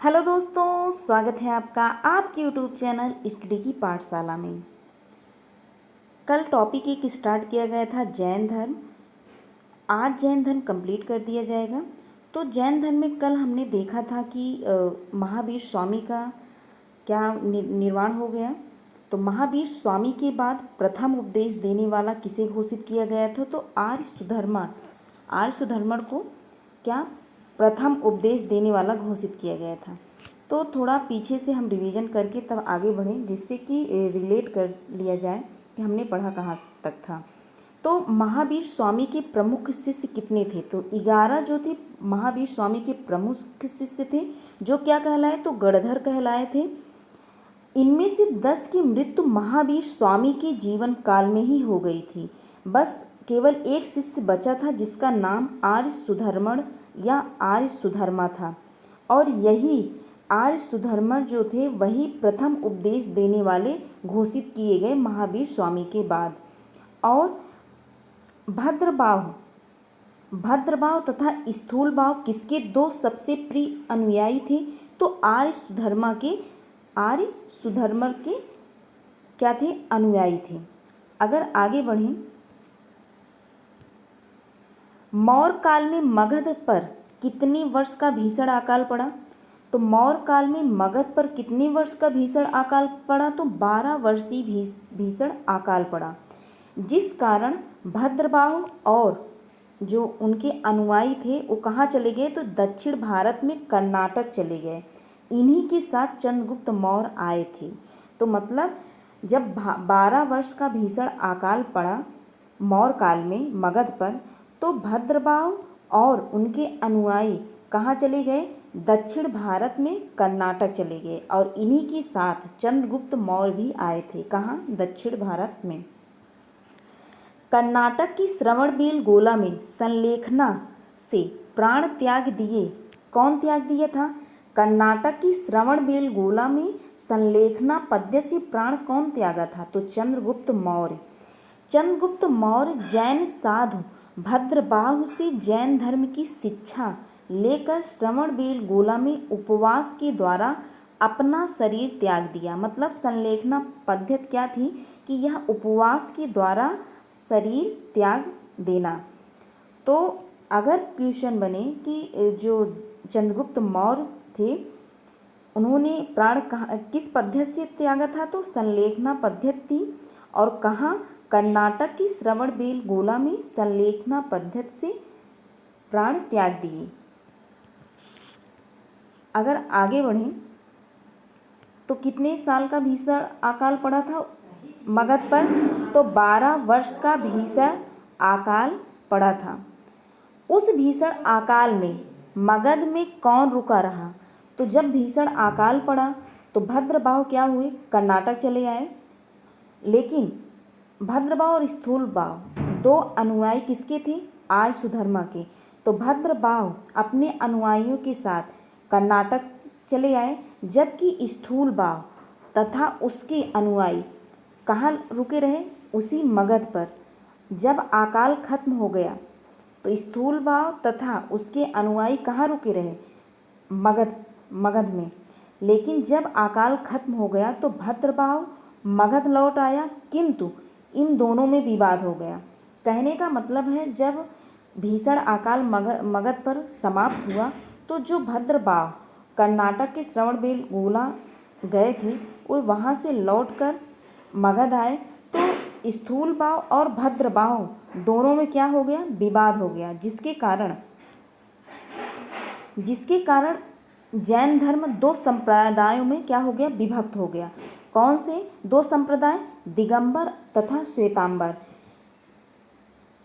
Hello दोस्तों, स्वागत है आपका आपके यूट्यूब चैनल स्टडी की पाठशाला में। कल टॉपिक एक स्टार्ट किया गया था जैन धर्म। आज जैन धर्म कंप्लीट कर दिया जाएगा। तो जैन धर्म में कल हमने देखा था कि महावीर स्वामी का क्या निर्वाण हो गया। तो महावीर स्वामी के बाद प्रथम उपदेश देने वाला किसे घोषित किया गया था? तो आर्य सुधर्मण को क्या प्रथम उपदेश देने वाला घोषित किया गया था। तो थोड़ा पीछे से हम रिवीजन करके तब आगे बढ़ें, जिससे कि रिलेट कर लिया जाए कि हमने पढ़ा कहाँ तक था। तो महावीर स्वामी के प्रमुख शिष्य कितने थे? तो 11 जो थे महावीर स्वामी के प्रमुख शिष्य थे, जो क्या कहलाए? तो गणधर कहलाए थे। इनमें से 10 की मृत्यु महावीर स्वामी के जीवन काल में ही हो गई थी। बस केवल एक शिष्य बचा था, जिसका नाम आर्य सुधर्मण या आर्य सुधर्मा था। और यही आर्य सुधर्मण जो थे वही प्रथम उपदेश देने वाले घोषित किए गए महावीर स्वामी के बाद। और भद्रबाहु तथा स्थूलबाहु किसके दो सबसे प्रिय अनुयायी थे? तो आर्य सुधर्मण के क्या थे? अनुयायी थे। अगर आगे बढ़ें, मौर्य काल में मगध पर कितने वर्ष का भीषण अकाल पड़ा? तो मौर्य काल में मगध पर कितने वर्ष का भीषण अकाल पड़ा? तो 12 वर्षीय भीषण अकाल पड़ा, जिस कारण भद्रबाहु और जो उनके अनुयायी थे वो कहाँ चले गए? तो दक्षिण भारत में कर्नाटक चले गए। इन्हीं के साथ चंद्रगुप्त मौर्य आए थे। तो मतलब जब 12 वर्ष का भीषण अकाल पड़ा मौर्य काल में मगध पर, तो भद्रबाहु और उनके अनुयायी कहाँ चले गए? दक्षिण भारत में कर्नाटक चले गए। और इन्हीं के साथ चंद्रगुप्त मौर्य भी आए थे। कहाँ? दक्षिण भारत में। कर्नाटक की श्रवणबेलगोला में संलेखना से प्राण त्याग दिए। कौन त्याग दिया था? कर्नाटक की श्रवणबेलगोला में संलेखना पद्य से प्राण कौन त्यागा था? तो चंद्रगुप्त मौर्य। चंद्रगुप्त मौर्य जैन साधु भद्रबाहु से जैन धर्म की शिक्षा लेकर श्रवणबेलगोला में उपवास के द्वारा अपना शरीर त्याग दिया। मतलब संलेखना पद्धति क्या थी कि यह उपवास के द्वारा शरीर त्याग देना। तो अगर क्वेश्चन बने कि जो चंद्रगुप्त मौर्य थे उन्होंने प्राण किस पद्धति से त्यागा था? तो संलेखना पद्धति थी। और कहाँ? कर्नाटक की श्रवणबेलगोला में संलेखना पद्धति से प्राण त्याग दिए। अगर आगे बढ़ें तो कितने साल का भीषण अकाल पड़ा था मगध पर? तो 12 वर्ष का भीषण अकाल पड़ा था। उस भीषण अकाल में मगध में कौन रुका रहा? तो जब भीषण अकाल पड़ा तो भद्रबाहु क्या हुए? कर्नाटक चले आए। लेकिन भद्रबाहु और स्थूलबाहु दो अनुयायी किसके थे? आर्य सुधर्मा के। तो भद्रबाहु अपने अनुयायियों के साथ कर्नाटक चले आए, जबकि स्थूलबाहु तथा उसके अनुयायी कहाँ रुके रहे? उसी मगध पर। जब अकाल खत्म हो गया तो स्थूलबाहु तथा उसके अनुयायी कहाँ रुके रहे? मगध में। लेकिन जब अकाल खत्म हो गया तो भद्रबाहु मगध लौट आया, किंतु इन दोनों में विवाद हो गया। कहने का मतलब है जब भीषण अकाल मगध पर समाप्त हुआ तो जो भद्रबाहु कर्नाटक के श्रवणबेलगोला गए थे वो वहाँ से लौटकर मगध आए। तो स्थूलबाहु और भद्रबाहु दोनों में क्या हो गया? विवाद हो गया, जिसके कारण जैन धर्म दो संप्रदायों में क्या हो गया? विभक्त हो गया। कौन से दो संप्रदाय? दिगंबर तथा श्वेतांबर।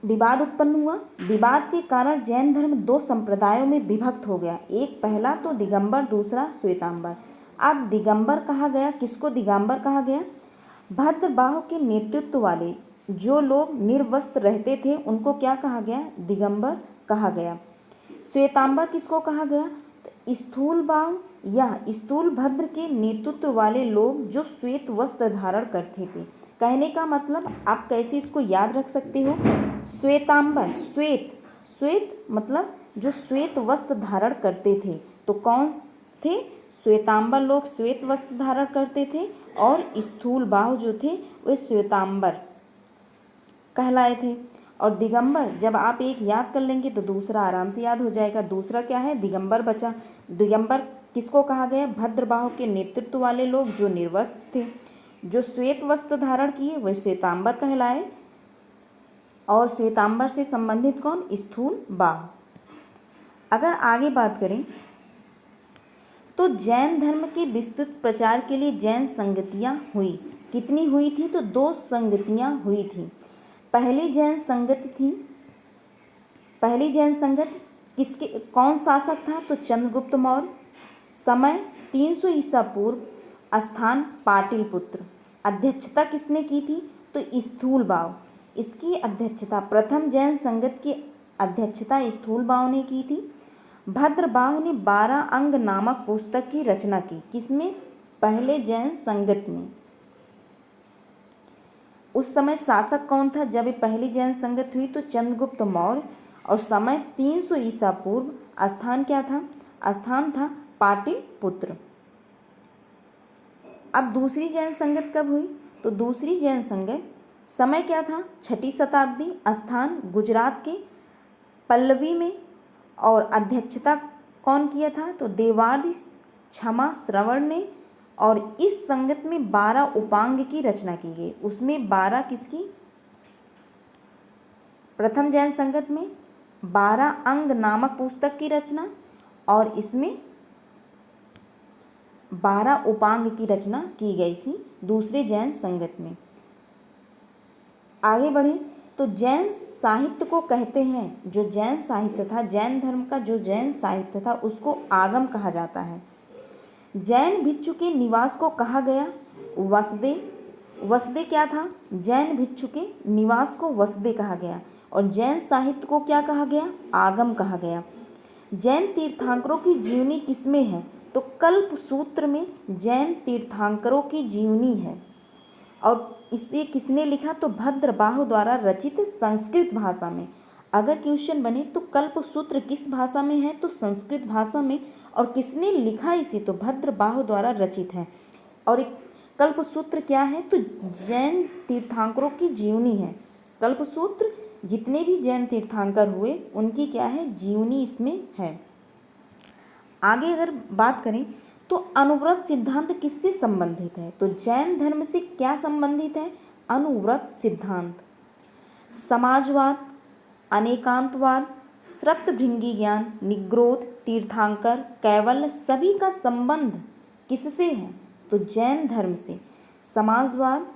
विवाद उत्पन्न हुआ। विवाद के कारण जैन धर्म दो संप्रदायों में विभक्त हो गया। एक पहला तो दिगंबर, दूसरा श्वेतांबर। अब दिगंबर कहा गया, किसको दिगंबर कहा गया? भद्रबाहु के नेतृत्व वाले जो लोग निर्वस्त्र रहते थे उनको क्या कहा गया? दिगंबर कहा गया। श्वेतांबर किसको कहा गया? तो स्थूलबाहु या स्थूलभद्र के नेतृत्व वाले लोग जो श्वेत वस्त्र धारण करते थे। कहने का मतलब आप कैसे इसको याद रख सकते हो? श्वेतांबर, श्वेत मतलब जो श्वेत वस्त्र धारण करते थे। तो कौन थे श्वेतांबर लोग श्वेत वस्त्र धारण करते थे और स्थूल बाहु जो थे वे श्वेतांबर कहलाए थे। और दिगंबर, जब आप एक याद कर लेंगे तो दूसरा आराम से याद हो जाएगा। दूसरा क्या है, दिगंबर बचा। दिगंबर किसको कहा गया, भद्रबाहु के नेतृत्व वाले लोग जो निर्वस्त्र थे, जो श्वेत वस्त्र धारण किए वे श्वेतांबर कहलाए। और श्वेतांबर से संबंधित कौन, स्थूल बाहु। अगर आगे बात करें तो जैन धर्म के विस्तृत प्रचार के लिए जैन संगतियाँ हुई। कितनी हुई थी, तो 2 संगतियाँ हुई थी। पहली जैन संगति किसके, कौन शासक था, तो चंद्रगुप्त मौर्य। समय 300 ईसा पूर्व। स्थान पाटलिपुत्र। अध्यक्षता किसने की थी, तो स्थूल बाहु। इसकी अध्यक्षता, प्रथम जैन संगत की अध्यक्षता स्थूल बाहु ने की थी। भद्रबाहु ने 12 अंग नामक पुस्तक की रचना की। किसमें, पहले जैन संगत में। उस समय शासक कौन था जब ये पहली जैन संगत हुई, तो चंद्रगुप्त मौर्य। और समय 300 ईसा पूर्व। स्थान क्या था, स्थान था पाटलिपुत्र। अब दूसरी जैन संगत कब हुई, तो दूसरी जैन संगत समय क्या था, 6ठी शताब्दी। स्थान गुजरात के पल्लवी में। और अध्यक्षता कौन किया था, तो देवार्य क्षमा श्रवण ने। और इस संगत में 12 उपांग की रचना की गई। उसमें 12 किसकी, प्रथम जैन संगत में 12 अंग नामक पुस्तक की रचना, और इसमें 12 उपांग की रचना की गई थी दूसरे जैन संगत में। आगे बढ़े तो जैन साहित्य को कहते हैं, जो जैन साहित्य था, जैन धर्म का जो जैन साहित्य था उसको आगम कहा जाता है। जैन भिक्षु के निवास को कहा गया वसदे। वसदे क्या था, जैन भिक्षु के निवास को वसदे कहा गया। और जैन साहित्य को क्या कहा गया, आगम कहा गया। जैन तीर्थंकरों की जीवनी किसमें है, तो कल्प सूत्र में जैन तीर्थंकरों की जीवनी है। और इसे किसने लिखा, तो भद्रबाहु द्वारा रचित संस्कृत भाषा में। अगर क्वेश्चन बने तो कल्प सूत्र किस भाषा में है, तो संस्कृत भाषा में। और किसने लिखा इसे, तो भद्रबाहु द्वारा रचित है। और कल्प सूत्र क्या है, तो जैन तीर्थंकरों की जीवनी है। कल्प सूत्र जितने भी जैन तीर्थंकर हुए उनकी क्या है, जीवनी इसमें है। आगे अगर बात करें तो अनुव्रत सिद्धांत किससे संबंधित है, तो जैन धर्म से क्या संबंधित है, अनुव्रत सिद्धांत। समाजवाद, अनेकांतवाद, श्रप्तभृंगी ज्ञान, निग्रोध, तीर्थंकर, कैवल्य सभी का संबंध किससे है, तो जैन धर्म से। समाजवाद,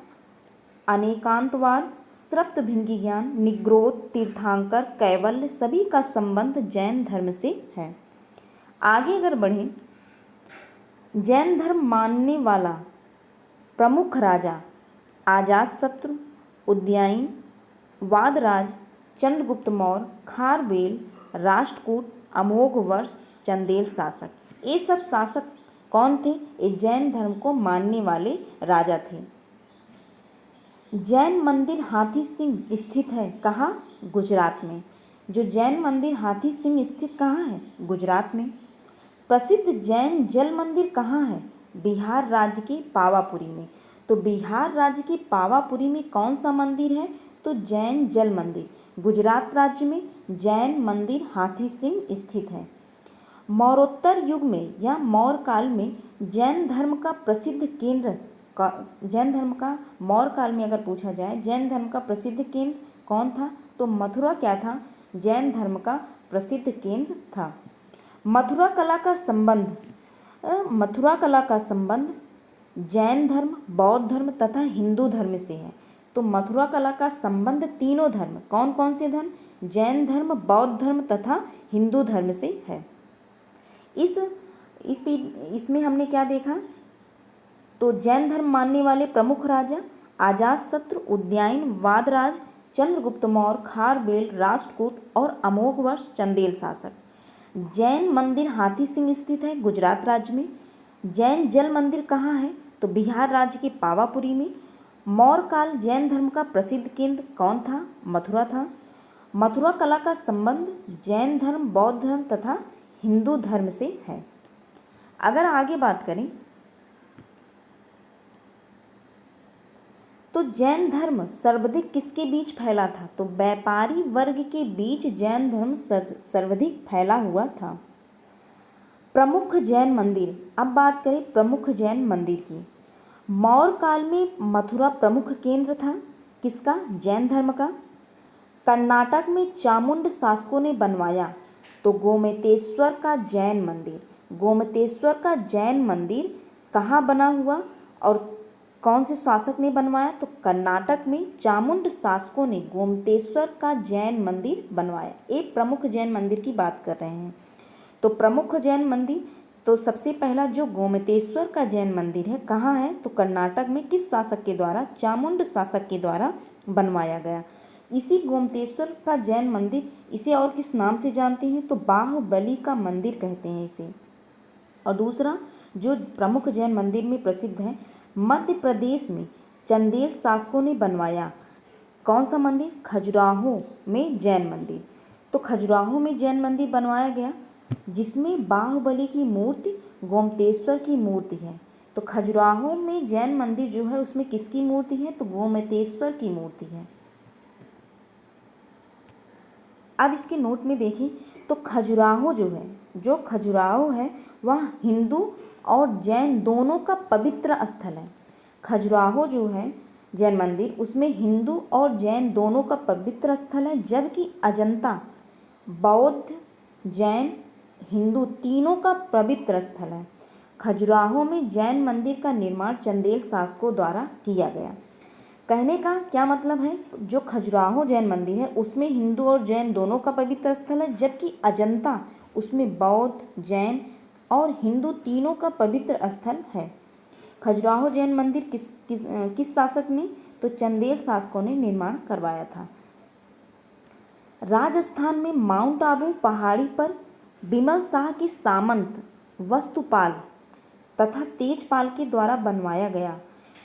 अनेकांतवाद, श्रप्तभृंगी ज्ञान, निग्रोध, तीर्थंकर, कैवल्य सभी का संबंध जैन धर्म से है। आगे अगर बढ़ें, जैन धर्म मानने वाला प्रमुख राजा अजातशत्रु, उदयन, वादराज, चंद्रगुप्त मौर्य, खारवेल, राष्ट्रकूट, अमोघवर्ष, चंदेल शासक। ये सब शासक कौन थे, ये जैन धर्म को मानने वाले राजा थे। जैन मंदिर हाथी सिंह स्थित है कहाँ, गुजरात में। जो जैन मंदिर हाथी सिंह स्थित कहाँ है, गुजरात में। प्रसिद्ध जैन जल मंदिर कहाँ है, बिहार राज्य के पावापुरी में। तो बिहार राज्य के पावापुरी में कौन सा मंदिर है, तो जैन जल मंदिर। गुजरात राज्य में जैन मंदिर हाथी सिंह स्थित है। मौर्योत्तर युग में या मौर्य काल में जैन धर्म का प्रसिद्ध केंद्र जैन धर्म का मौर्य काल में अगर पूछा जाए जैन धर्म का प्रसिद्ध केंद्र कौन था, तो मथुरा क्या था, जैन धर्म का प्रसिद्ध केंद्र था। मथुरा कला का संबंध जैन धर्म, बौद्ध धर्म तथा हिंदू धर्म से है। तो मथुरा कला का संबंध तीनों धर्म, कौन कौन से धर्म, जैन धर्म, बौद्ध धर्म तथा हिंदू धर्म से है। इसमें हमने क्या देखा, तो जैन धर्म मानने वाले प्रमुख राजा अजातशत्रु, उदयन, वादराज, चंद्रगुप्त मौर्य, खारवेल, राष्ट्रकूट और अमोघवर्ष, चंदेल शासक। जैन मंदिर हाथी सिंह स्थित है गुजरात राज्य में। जैन जल मंदिर कहाँ है, तो बिहार राज्य के पावापुरी में। मौर्य काल जैन धर्म का प्रसिद्ध केंद्र कौन था, मथुरा था। मथुरा कला का संबंध जैन धर्म, बौद्ध धर्म तथा हिंदू धर्म से है। अगर आगे बात करें तो जैन धर्म सर्वाधिक किसके बीच फैला था? तो व्यापारी वर्ग के बीच जैन धर्म सर्वाधिक फैला हुआ था। प्रमुख जैन मंदिर, अब बात करें प्रमुख जैन मंदिर की। मौर्य काल में मथुरा प्रमुख केंद्र था किसका? जैन धर्म का। कर्नाटक में चामुंड शासकों ने बनवाया तो गोमतेश्वर का जैन मंदिर। गोमतेश्वर का जैन मंदिर कहाँ बना हुआ और कौन से शासक ने बनवाया? तो कर्नाटक में चामुंड शासकों ने गोमतेश्वर का जैन मंदिर बनवाया। एक प्रमुख जैन मंदिर की बात कर रहे हैं। तो प्रमुख जैन मंदिर, तो सबसे पहला जो गोमतेश्वर का जैन मंदिर है कहाँ है? तो कर्नाटक में। किस शासक के द्वारा? चामुंड शासक के द्वारा बनवाया गया। इसी गोमतेश्वर का जैन मंदिर, इसे और किस नाम से जानते हैं? तो बाहुबली का मंदिर कहते हैं इसे। और दूसरा जो प्रमुख जैन मंदिर में प्रसिद्ध है, मध्य प्रदेश में चंदेल शासकों ने बनवाया। कौन सा मंदिर? खजुराहो में जैन मंदिर। तो खजुराहो में जैन मंदिर बनवाया गया जिसमें बाहुबली की मूर्ति, गोमतेश्वर की मूर्ति है। तो खजुराहो में जैन मंदिर जो है उसमें किसकी मूर्ति है? तो गोमतेश्वर की मूर्ति है। अब इसके नोट में देखें तो खजुराहो जो खजुराहो है वह हिंदू और जैन दोनों का पवित्र स्थल है। खजुराहो जो है जैन मंदिर उसमें हिंदू और जैन दोनों का पवित्र स्थल है, जबकि अजंता बौद्ध, जैन, हिंदू तीनों का पवित्र स्थल है। खजुराहो में जैन मंदिर का निर्माण चंदेल शासकों द्वारा किया गया। कहने का क्या मतलब है? जो खजुराहो जैन मंदिर है उसमें हिंदू और जैन दोनों का पवित्र स्थल है, जबकि अजंता उसमें बौद्ध, जैन और हिंदू तीनों का पवित्र स्थल है। खजुराहो जैन मंदिर किस शासक ने? तो चंदेल शासकों ने निर्माण करवाया था। राजस्थान में माउंट आबू पहाड़ी पर बिमल शाह के सामंत वस्तुपाल तथा तेजपाल के द्वारा बनवाया गया।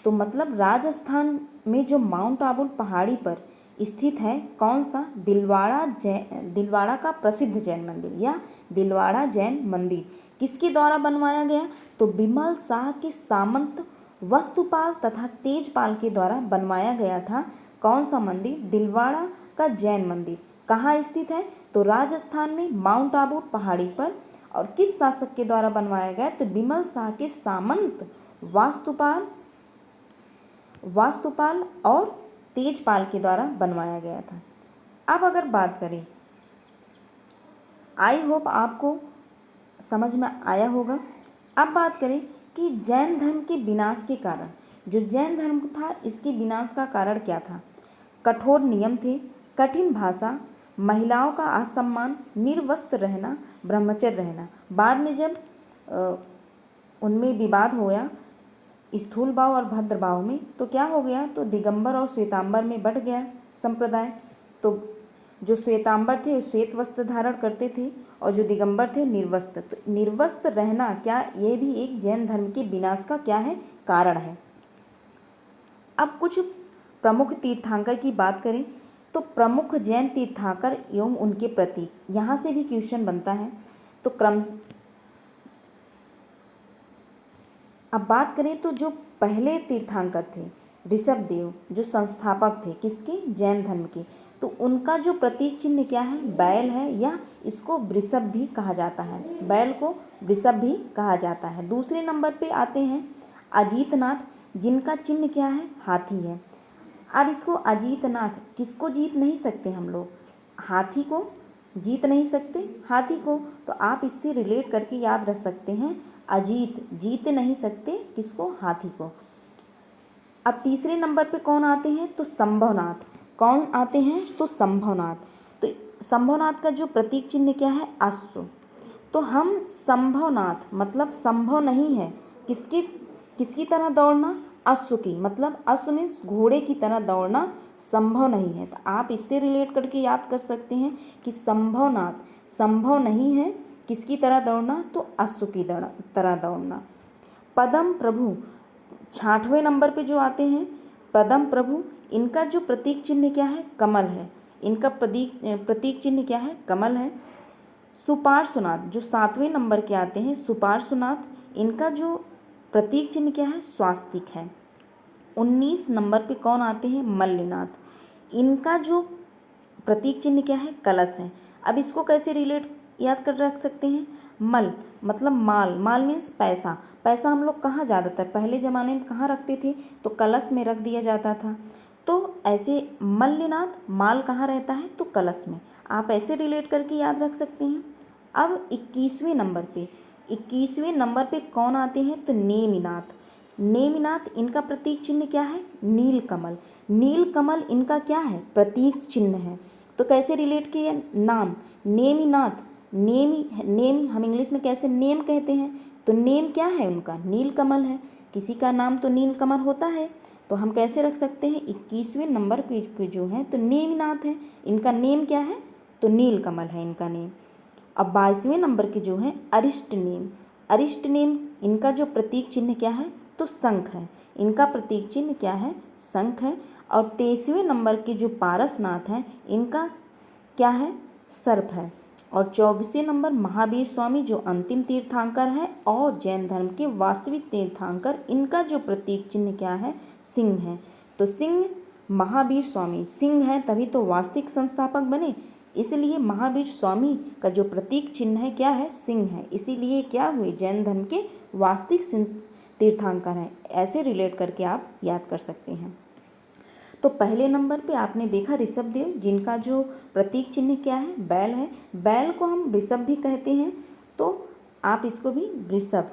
तो मतलब राजस्थान में जो माउंट आबू पहाड़ी पर स्थित है कौन सा? दिलवाड़ा का प्रसिद्ध जैन मंदिर या दिलवाड़ा जैन मंदिर किसके द्वारा बनवाया गया? तो बिमल शाह के सामंत वस्तुपाल तथा तेजपाल के द्वारा बनवाया गया था। कौन सा मंदिर? दिलवाड़ा का जैन मंदिर। कहाँ स्थित है? तो राजस्थान में माउंट आबू पहाड़ी पर। और किस शासक के द्वारा बनवाया गया? तो बिमल शाह के सामंत वास्तुपाल और तेजपाल के द्वारा बनवाया गया था। अब अगर बात करें, आई होप आपको समझ में आया होगा। अब बात करें कि जैन धर्म के विनाश के कारण, जो जैन धर्म था इसके विनाश का कारण क्या था? कठोर नियम थे, कठिन भाषा, महिलाओं का असम्मान, निर्वस्त्र रहना, ब्रह्मचर्य रहना। बाद में जब उनमें विवाद हो गया स्थूल भाव और भद्र भाव में, तो क्या हो गया? तो दिगंबर और श्वेतांबर में बढ़ गया संप्रदाय। तो जो श्वेतांबर थे श्वेत वस्त्र धारण करते थे और जो दिगंबर थे निर्वस्त्र। तो निर्वस्त्र रहना क्या, ये भी एक जैन धर्म के विनाश का क्या है? कारण है। अब कुछ प्रमुख तीर्थंकर की बात करें तो प्रमुख जैन तीर्थंकर एवं उनके प्रतीक, यहाँ से भी क्वेश्चन बनता है। तो अब बात करें तो जो पहले तीर्थंकर थे ऋषभदेव, जो संस्थापक थे किसके? जैन धर्म के। तो उनका जो प्रतीक चिन्ह क्या है? बैल है, या इसको वृषभ भी कहा जाता है। बैल को वृषभ भी कहा जाता है। दूसरे नंबर पे आते हैं अजीतनाथ, जिनका चिन्ह क्या है? हाथी है। अब इसको अजीतनाथ, किसको जीत नहीं सकते हम लोग? हाथी को जीत नहीं सकते, हाथी को। तो आप इससे रिलेट करके याद रख सकते हैं, अजीत जीत नहीं सकते किसको? हाथी को। अब तीसरे नंबर पे कौन आते हैं? तो संभवनाथ। कौन आते हैं? तो संभवनाथ। तो संभवनाथ का जो प्रतीक चिन्ह क्या है? अश्व। तो हम संभवनाथ मतलब संभव नहीं है किसकी तरह दौड़ना? अश्व की, मतलब अश्व में घोड़े की तरह दौड़ना संभव नहीं है। तो आप इससे रिलेट करके याद कर सकते हैं कि संभवनाथ संभव नहीं है किसकी तरह दौड़ना? तो अश्व की तरह दौड़ना। पदम प्रभु 6वें नंबर पे जो आते हैं पदम प्रभु, इनका जो प्रतीक चिन्ह क्या है? कमल है। इनका प्रतीक चिन्ह क्या है? कमल है। सुपार्श्वनाथ जो 7वें नंबर के आते हैं, सुपार्श्वनाथ, इनका जो प्रतीक चिन्ह क्या है, स्वास्तिक है। 19 नंबर पे कौन आते हैं, मल्लिनाथ, इनका जो प्रतीक चिन्ह क्या है, कलश है। अब इसको कैसे रिलेट याद कर रख सकते हैं, मल मतलब माल, माल मीन्स पैसा, पैसा हम लोग कहाँ ज़्यादातर पहले ज़माने में कहाँ रखते थे, तो कलश में रख दिया जाता था। तो ऐसे मल्लिनाथ माल कहाँ रहता है, तो कलश में, आप ऐसे रिलेट करके याद रख सकते हैं। अब 21वें नंबर पे कौन आते हैं, तो नेमिनाथ, नेमिनाथ इनका प्रतीक चिन्ह क्या है, नीलकमल, नीलकमल इनका क्या है, प्रतीक चिन्ह है। तो कैसे रिलेट किया, नाम नेमिनाथ, नेम हम इंग्लिश में कैसे नेम कहते हैं, तो नेम क्या है उनका, नीलकमल है, किसी का नाम तो नीलकमल होता है, तो हम कैसे रख सकते हैं, 21वें नंबर पे जो है तो नेमिनाथ है, इनका नेम क्या है, तो नीलकमल है इनका नेम। अब 22वें नंबर के जो हैं अरिष्ट नेम, अरिष्ट नेम इनका जो प्रतीक चिन्ह क्या है, तो शंख है, इनका प्रतीक चिन्ह क्या है, शंख है। और 23वें नंबर के जो पारसनाथ हैं, इनका क्या है, सर्प है। और 24वें नंबर महावीर स्वामी जो अंतिम तीर्थंकर है और जैन धर्म के वास्तविक तीर्थंकर, इनका जो प्रतीक चिन्ह क्या है, सिंह है। तो सिंह, महावीर स्वामी सिंह है तभी तो वास्तविक संस्थापक बने, इसलिए महावीर स्वामी का जो प्रतीक चिन्ह है क्या है, सिंह है, इसीलिए क्या हुए, जैन धर्म के वास्तविक तीर्थंकर हैं। ऐसे रिलेट करके आप याद कर सकते हैं। तो पहले नंबर पे आपने देखा ऋषभदेव, जिनका जो प्रतीक चिन्ह क्या है, बैल है, बैल को हम ऋषभ भी कहते हैं, तो आप इसको भी ऋषभ,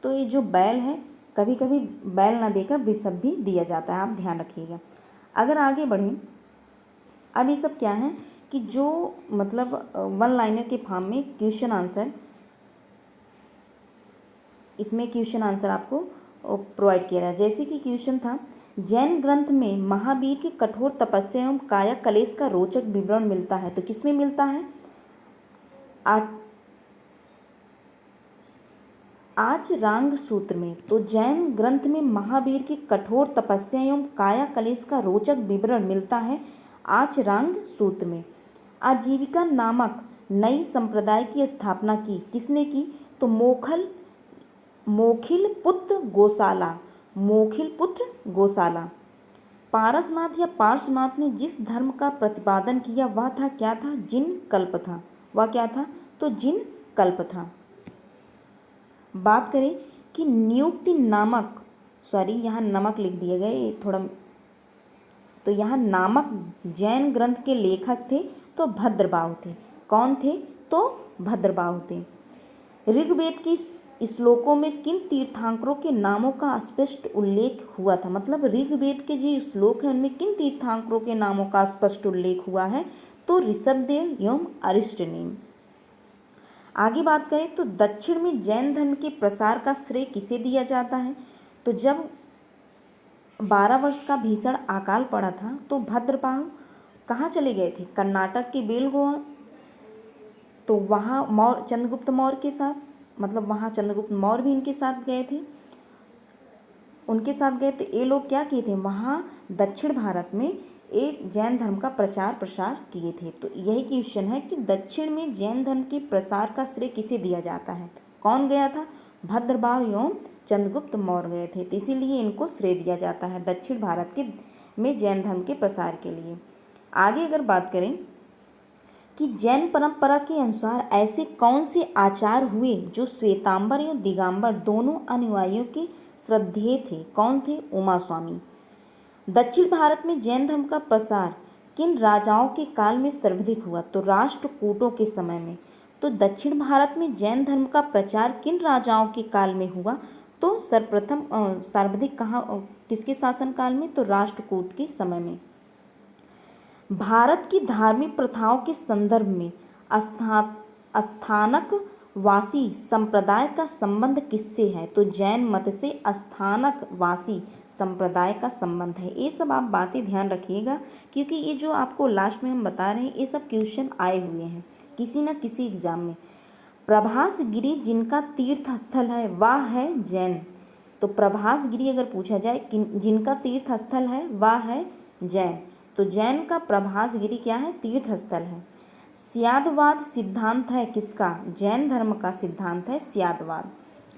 तो ये जो बैल है, कभी कभी बैल ना देकर ऋषभ भी दिया जाता है, आप ध्यान रखिएगा। अगर आगे बढ़ें, अब ये सब क्या है कि जो मतलब वन लाइनर के फॉर्म में क्वेश्चन आंसर, इसमें क्वेश्चन आंसर आपको प्रोवाइड किया जाए। जैसे कि क्वेश्चन था, जैन ग्रंथ में महावीर की कठोर तपस्या एवं काया कलेश का रोचक विवरण मिलता है, तो किसमें मिलता है, आचरांग सूत्र में। तो जैन ग्रंथ में महावीर की कठोर तपस्या एवं काया कलेश का रोचक विवरण मिलता है आचरांग सूत्र में। आजीविका नामक नई संप्रदाय की स्थापना की किसने की, तो मोखिल पुत्र गोसाला, मोखिल पुत्र गोसाला। पारसनाथ या पार्श्वनाथ ने जिस धर्म का प्रतिपादन किया वह था, क्या था, जिन कल्प था, वह क्या था, तो जिन कल्प था। बात करें कि नियुक्ति नामक, सॉरी यहाँ नमक लिख दिए गए थोड़ा, तो यहाँ नामक जैन ग्रंथ के लेखक थे तो भद्रबाहु थे, कौन थे, तो भद्रबाहु थे। ऋग्वेद की श्लोकों में किन तीर्थंकरों के नामों का स्पष्ट उल्लेख हुआ था, मतलब ऋग्वेद के जो श्लोक हैं उनमें किन तीर्थंकरों के नामों का स्पष्ट उल्लेख हुआ है, तो ऋषभदेव एवं अरिष्टनेम। आगे बात करें तो दक्षिण में जैन धर्म के प्रसार का श्रेय किसे दिया जाता है, तो जब 12 वर्ष का भीषण अकाल पड़ा था तो भद्रबाहु कहाँ चले गए थे, कर्नाटक के बेलगोवा, तो वहाँ चंद्रगुप्त मौर्य के साथ, मतलब वहाँ चंद्रगुप्त मौर्य भी इनके साथ गए थे, उनके साथ गए। तो ये लोग क्या किए थे, वहाँ दक्षिण भारत में एक जैन धर्म का प्रचार प्रसार किए थे। तो यही क्वेश्चन है कि दक्षिण में जैन धर्म के प्रसार का श्रेय किसे दिया जाता है, तो कौन गया था, भद्रबाहु एवं चंद्रगुप्त मौर्य गए थे, तो इसीलिए इनको श्रेय दिया जाता है दक्षिण भारत के में जैन धर्म के प्रसार के लिए। आगे अगर बात करें कि जैन परंपरा के अनुसार ऐसे कौन से आचार हुए जो श्वेतांबर एवं दिगंबर दोनों अनुयायियों के श्रद्धेय थे, कौन थे, उमा स्वामी। दक्षिण भारत में जैन धर्म का प्रसार किन राजाओं के काल में सर्वाधिक हुआ, तो राष्ट्रकूटों के समय में। तो दक्षिण भारत में जैन धर्म का प्रचार किन राजाओं के काल में हुआ, तो सर्वप्रथम सर्वाधिक कहाँ, किसके शासनकाल में, तो राष्ट्रकूट के समय में। भारत की धार्मिक प्रथाओं के संदर्भ में स्थानक वासी संप्रदाय का संबंध किससे है, तो जैन मत से स्थानक वासी संप्रदाय का संबंध है। ये सब आप बातें ध्यान रखिएगा, क्योंकि ये जो आपको लास्ट में हम बता रहे हैं ये सब क्वेश्चन आए हुए हैं किसी न किसी एग्जाम में। प्रभास गिरी जिनका तीर्थ स्थल है वह है जैन, तो प्रभासगिरी अगर पूछा जाए जिनका तीर्थ स्थल है वह है जैन, तो जैन का प्रभासगिरी क्या है, तीर्थ स्थल है। स्यादवाद सिद्धांत है किसका, जैन धर्म का सिद्धांत है स्यादवाद।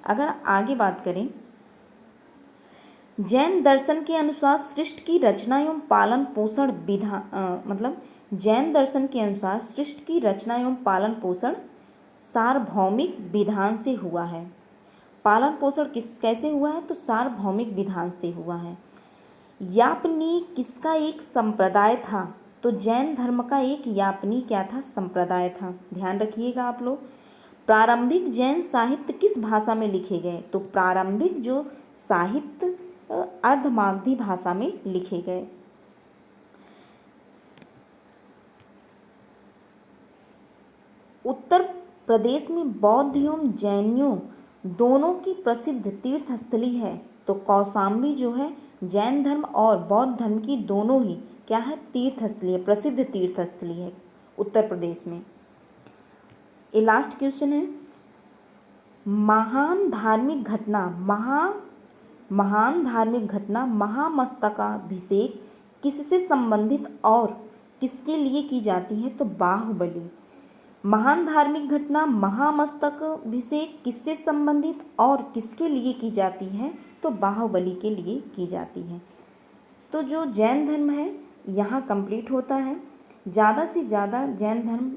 अगर आगे बात करें, जैन दर्शन के अनुसार सृष्टि की रचना एवं पालन पोषण मतलब जैन दर्शन के अनुसार सृष्टि की रचना एवं पालन पोषण सार्वभौमिक विधान से हुआ है। पालन पोषण कैसे हुआ है, तो सार्वभौमिक विधान से हुआ है। यापनी किसका एक संप्रदाय था, तो जैन धर्म का एक यापनी क्या था, संप्रदाय था। ध्यान रखिएगा आप लोग। प्रारंभिक जैन साहित्य किस भाषा में लिखे गए, तो प्रारंभिक जो साहित्य अर्धमागधी भाषा में लिखे गए। उत्तर प्रदेश में बौद्ध एवं जैनियों दोनों की प्रसिद्ध तीर्थस्थली है, तो कौशाम्बी जो है जैन धर्म और बौद्ध धर्म की दोनों ही क्या है, तीर्थस्थली है, प्रसिद्ध तीर्थस्थली है उत्तर प्रदेश में। ये लास्ट क्वेश्चन है, महान धार्मिक घटना महामस्तकाभिषेक किससे संबंधित और किसके लिए की जाती है, तो बाहुबली। महान धार्मिक घटना महामस्तकाभिषेक किससे संबंधित और किसके लिए की जाती है, तो बाहुबली के लिए की जाती है। तो जो जैन धर्म है यहाँ कंप्लीट होता है। ज़्यादा से ज़्यादा जैन धर्म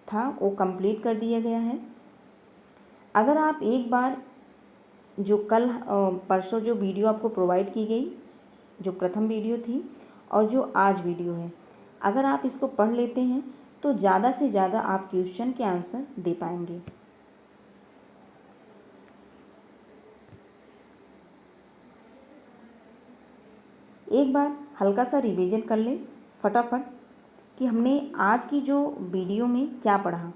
था वो कंप्लीट कर दिया गया है। अगर आप एक बार जो कल परसों जो वीडियो आपको प्रोवाइड की गई, जो प्रथम वीडियो थी और जो आज वीडियो है, अगर आप इसको पढ़ लेते हैं तो ज़्यादा से ज़्यादा आप क्वेश्चन के आंसर दे पाएंगे। एक बार हल्का सा रिवीजन कर लें फटाफट कि हमने आज की जो वीडियो में क्या पढ़ा।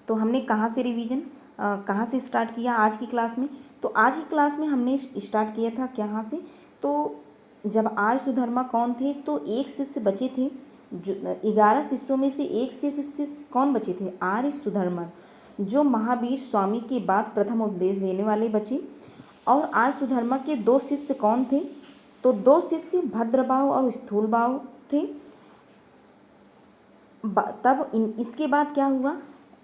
तो हमने कहाँ से रिवीजन कहाँ से स्टार्ट किया आज की क्लास में, तो आज की क्लास में हमने स्टार्ट किया था कहाँ से, तो जब आर्य सुधर्मा कौन थे, तो एक शिष्य बचे थे, जो 11 शिष्यों में से एक शिष्य कौन बचे थे, आर्य सुधर्मा, जो महावीर स्वामी के बाद प्रथम उपदेश देने वाले बचे। और आर्य सुधर्मा के 2 शिष्य कौन थे, तो 2 शिष्य भद्रबाहु और स्थूलबाहु थे। तब इसके बाद क्या हुआ,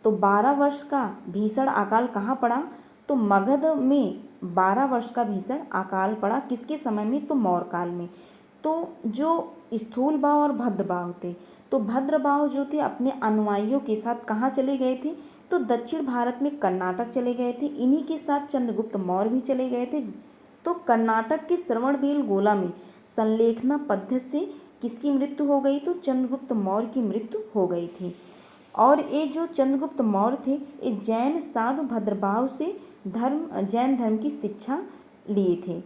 तो 12 वर्ष का भीषण अकाल कहाँ पड़ा, तो मगध में 12 वर्ष का भीषण अकाल पड़ा, किसके समय में, तो मौर्य काल में। तो जो स्थूलबाहु और भद्रबाहु थे, तो भद्रबाहु जो थे अपने अनुयायियों के साथ कहाँ चले गए थे, तो दक्षिण भारत में कर्नाटक चले गए थे। इन्हीं के साथ चंद्रगुप्त मौर्य भी चले गए थे। तो कर्नाटक के श्रवणबेलगोला में संलेखना पद्धति से किसकी मृत्यु हो गई, तो चंद्रगुप्त मौर्य की मृत्यु हो गई थी। और ये जो चंद्रगुप्त मौर्य थे, ये जैन साधु भद्रबाहु से जैन धर्म की शिक्षा लिए थे।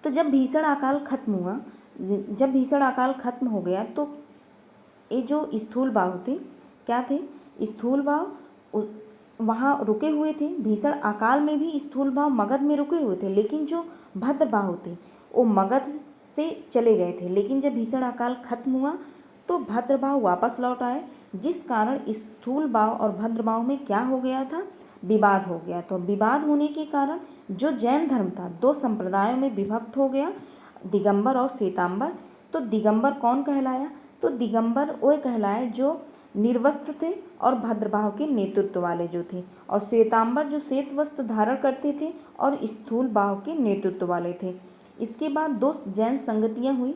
तो जब भीषण अकाल खत्म हो गया, तो ये जो स्थूलबाहु थे क्या थे, स्थूलबाहु वहाँ रुके हुए थे। भीषण अकाल में भी स्थूलबाहु मगध में रुके हुए थे, लेकिन जो भद्रबाहु थे वो मगध से चले गए थे। लेकिन जब भीषण अकाल खत्म हुआ तो भद्रबाहु वापस लौट आए, जिस कारण स्थूलबाहु और भद्रबाहु में क्या हो गया था, विवाद हो गया। तो विवाद होने के कारण जो जैन धर्म था 2 संप्रदायों में विभक्त हो गया, दिगंबर और श्वेतांबर। तो दिगंबर कौन कहलाया, तो दिगंबर वो कहलाए जो निर्वस्त्र थे और भद्रबाहु के नेतृत्व वाले जो थे, और श्वेतांबर जो श्वेत वस्त्र धारण करते थे और स्थूलबाहु के नेतृत्व वाले थे। इसके बाद 2 जैन संगतियाँ हुई,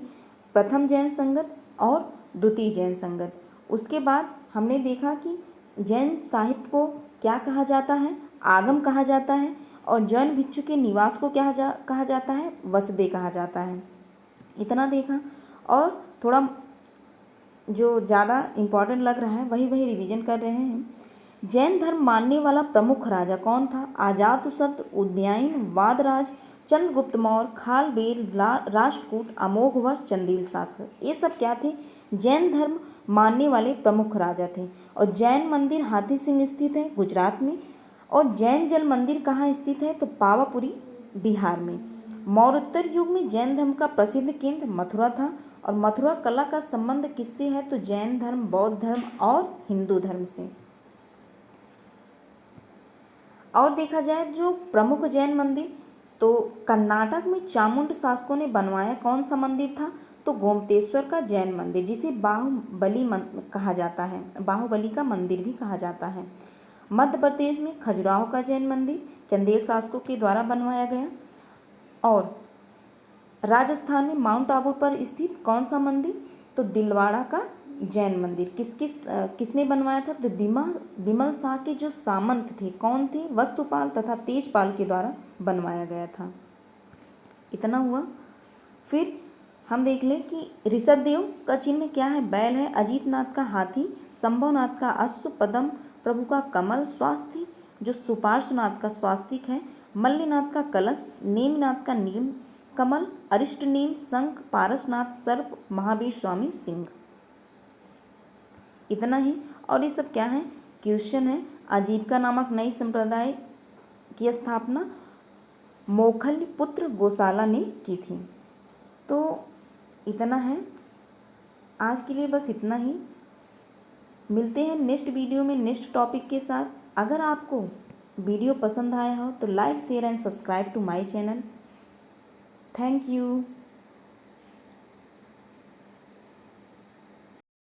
प्रथम जैन संगत और द्वितीय जैन संगत। उसके बाद हमने देखा कि जैन साहित्य को क्या कहा जाता है, आगम कहा जाता है, और जैन भिक्षु के निवास को क्या कहा जाता है, वसदे कहा जाता है। इतना देखा। और थोड़ा जो ज़्यादा इम्पोर्टेंट लग रहा है वही रिवीजन कर रहे हैं। जैन धर्म मानने वाला प्रमुख राजा कौन था, अजातशत्रु, उदयन, वादराज, चंद्रगुप्त मौर्य, खालबेल, राष्ट्रकूट, अमोघवर्ष, चंदेल शासक। ये सब क्या थे, जैन धर्म मानने वाले प्रमुख राजा थे। और जैन मंदिर हाथी सिंह स्थित है गुजरात में, और जैन जल मंदिर कहाँ स्थित है, तो पावापुरी बिहार में। मौर्योत्तर युग में जैन धर्म का प्रसिद्ध केंद्र मथुरा था, और मथुरा कला का संबंध किससे है? तो जैन धर्म, बौद्ध धर्म और हिंदू धर्म से। और देखा जाए जो प्रमुख जैन मंदिर, तो कर्नाटक में चामुंड शासकों ने बनवाया कौन सा मंदिर था? तो गोमतेश्वर का जैन मंदिर, जिसे कहा जाता है, बाहुबली का मंदिर भी कहा जाता है। मध्य प्रदेश में खजुराहो का जैन मंदिर चंदेल शासकों के द्वारा बनवाया गया। और राजस्थान में माउंट आबू पर स्थित कौन सा मंदिर? तो दिलवाड़ा का जैन मंदिर किसने बनवाया था? तो बिमल शाह के जो सामंत थे, कौन थे? वस्तुपाल तथा तेजपाल के द्वारा बनवाया गया था। इतना हुआ। फिर हम देख लें कि ऋषभदेव का चिन्ह क्या है? बैल है। अजीतनाथ का हाथी, शंभुनाथ का अश्व, पद्म प्रभु का कमल, स्वास्थ्य जो सुपार्श्वनाथ का स्वास्तिक है, मल्लीनाथ का कलश, नेमिनाथ का नीम कमल, अरिष्टनेम शंख, पारसनाथ सर्प, महावीर स्वामी सिंह। इतना ही। और ये सब क्या है? क्वेश्चन है। आजीविका नामक नई संप्रदाय की स्थापना मोखल्य पुत्र गोसाला ने की थी। तो इतना है, आज के लिए बस इतना ही। मिलते हैं नेक्स्ट वीडियो में नेक्स्ट टॉपिक के साथ। अगर आपको वीडियो पसंद आया हो तो like, share and subscribe to my channel. Thank you.